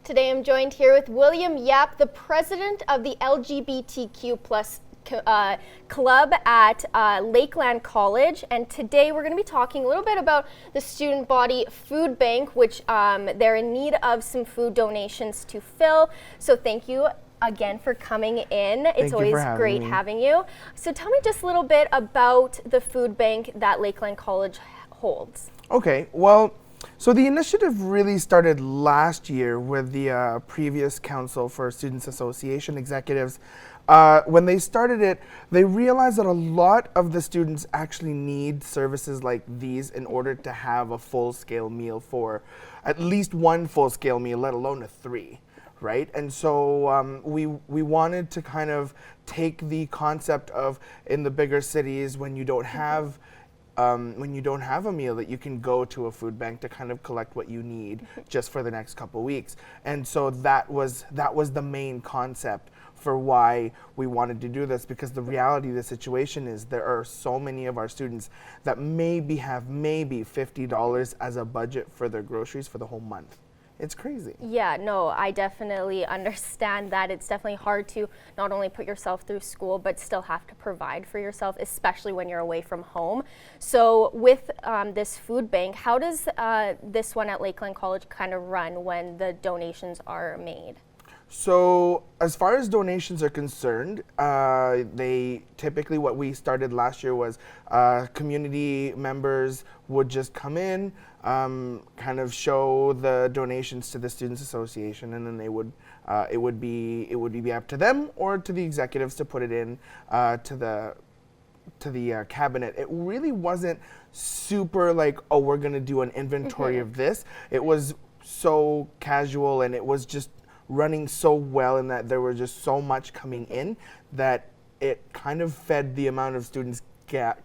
Today I'm joined here with William Yap, the president of the LGBTQ plus club at Lakeland College, and today we're going to be talking a little bit about the student body food bank, which they're in need of some food donations to fill. So thank you again for coming in. It's always great having you. So tell me just a little bit about the food bank that Lakeland College holds. Okay, well, so the initiative really started last year with the previous Council for Students Association executives. When they started it, they realized that a lot of the students actually need services like these in order to have a full-scale meal, for at least one full-scale meal, let alone a three, right? And so we wanted to kind of take the concept of, in the bigger cities, when you don't have a meal, that you can go to a food bank to kind of collect what you need just for the next couple weeks. And so that was the main concept for why we wanted to do this, because the reality of the situation is there are so many of our students that have $50 as a budget for their groceries for the whole month. It's crazy. Yeah, no, I definitely understand that. It's definitely hard to not only put yourself through school, but still have to provide for yourself, especially when you're away from home. So with this food bank, how does this one at Lakeland College kind of run when the donations are made? So as far as donations are concerned, they typically, what we started last year was community members would just come in, kind of show the donations to the Students Association, and then they would it would be up to them or to the executives to put it in to the cabinet. It really wasn't super like, oh, we're gonna do an inventory of this. It was so casual, and it was just running so well, in that there was just so much coming in that it kind of fed the amount of students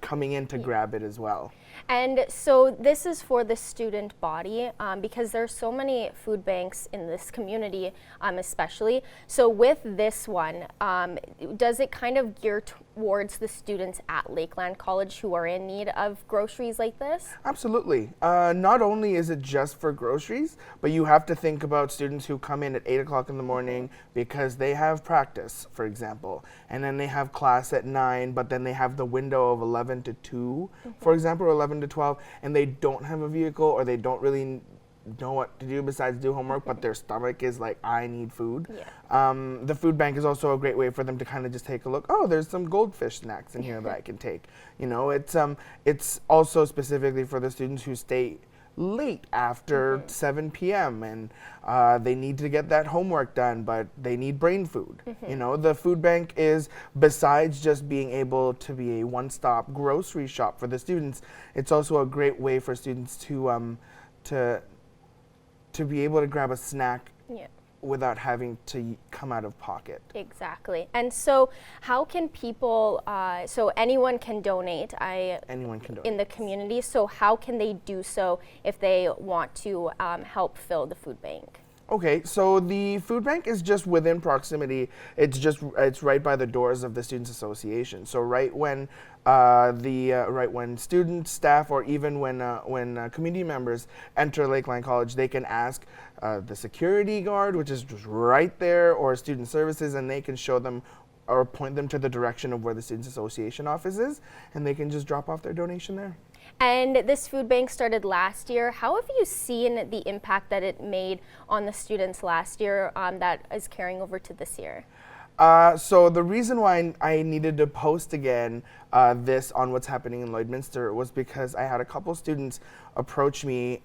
coming in to grab it as well. And so this is for the student body, because there's so many food banks in this community, especially. So with this one, does it kind of gear towards the students at Lakeland College who are in need of groceries like this? Absolutely. Not only is it just for groceries, but you have to think about students who come in at 8 o'clock in the morning because they have practice, for example, and then they have class at 9, but then they have the window of 11 to 2, for example, or 11 to 12, and they don't have a vehicle, or they don't really know what to do besides do homework, but their stomach is like, I need food. Yeah. The food bank is also a great way for them to kind of just take a look. Oh, there's some goldfish snacks in here that I can take. You know, it's also specifically for the students who stay late after 7 p.m. and they need to get that homework done, but they need brain food. You know, the food bank is, besides just being able to be a one-stop grocery shop for the students, it's also a great way for students to be able to grab a snack without having to come out of pocket. Exactly. And so how can people, so anyone can donate. Anyone can donate. In the community, so how can they do so if they want to help fill the food bank? Okay, so the food bank is just within proximity. It's right by the doors of the Students Association. So right when when students, staff, or even when community members enter Lakeland College, they can ask the security guard, which is just right there, or student services, and they can show them or point them to the direction of where the Students Association office is, and they can just drop off their donation there. And this food bank started last year. How have you seen the impact that it made on the students last year that is carrying over to this year? So the reason why I needed to post again this on what's happening in Lloydminster was because I had a couple students approach me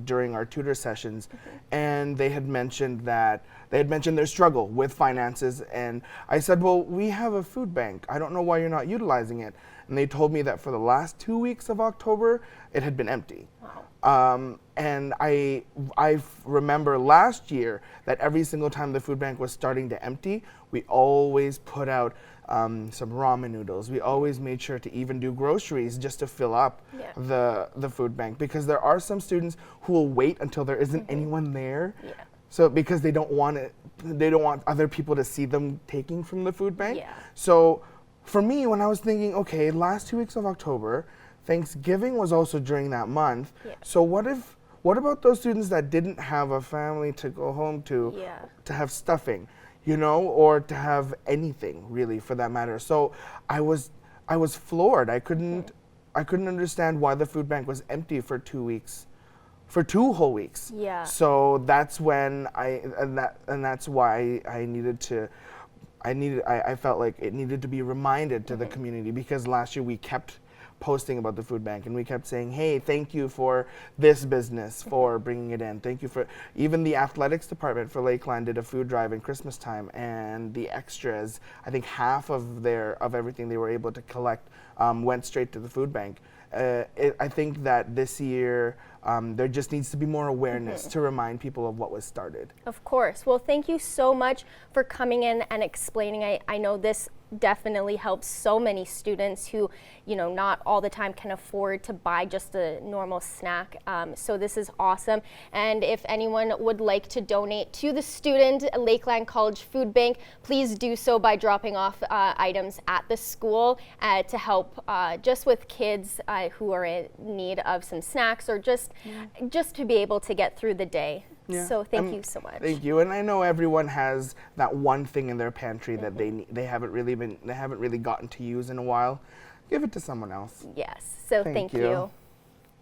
during our tutor sessions, and they had mentioned their struggle with finances, and I said, well, we have a food bank. I don't know why you're not utilizing it. And they told me that for the last 2 weeks of October, it had been empty. Wow. And I remember last year that every single time the food bank was starting to empty, we always put out some ramen noodles. We always made sure to even do groceries just to fill up the food bank, because there are some students who will wait until there isn't anyone there. Yeah. So because they don't want other people to see them taking from the food bank. Yeah. So for me, when I was thinking, okay, last 2 weeks of October, Thanksgiving was also during that month. Yeah. So what if what about those students that didn't have a family to go home to have stuffing, you know, or to have anything really for that matter? So I was floored. I couldn't understand why the food bank was empty for 2 weeks. For 2 whole weeks. Yeah. So that's when that's why I felt like it needed to be reminded to the community, because last year we kept posting about the food bank and we kept saying, hey, thank you for this business for bringing it in. Thank you for, even the athletics department for Lakeland did a food drive in Christmas time, and the extras, I think half of everything they were able to collect went straight to the food bank. I think that this year there just needs to be more awareness to remind people of what was started. Of course. Well, thank you so much for coming in and explaining. I know this definitely helps so many students who, you know, not all the time can afford to buy just a normal snack. So this is awesome. And if anyone would like to donate to the student Lakeland College Food Bank, please do so by dropping off items at the school to help just with kids who are in need of some snacks, or just to be able to get through the day. Yeah. So thank you so much. Thank you. And I know everyone has that one thing in their pantry that they haven't really gotten to use in a while. Give it to someone else. Yes. So thank you.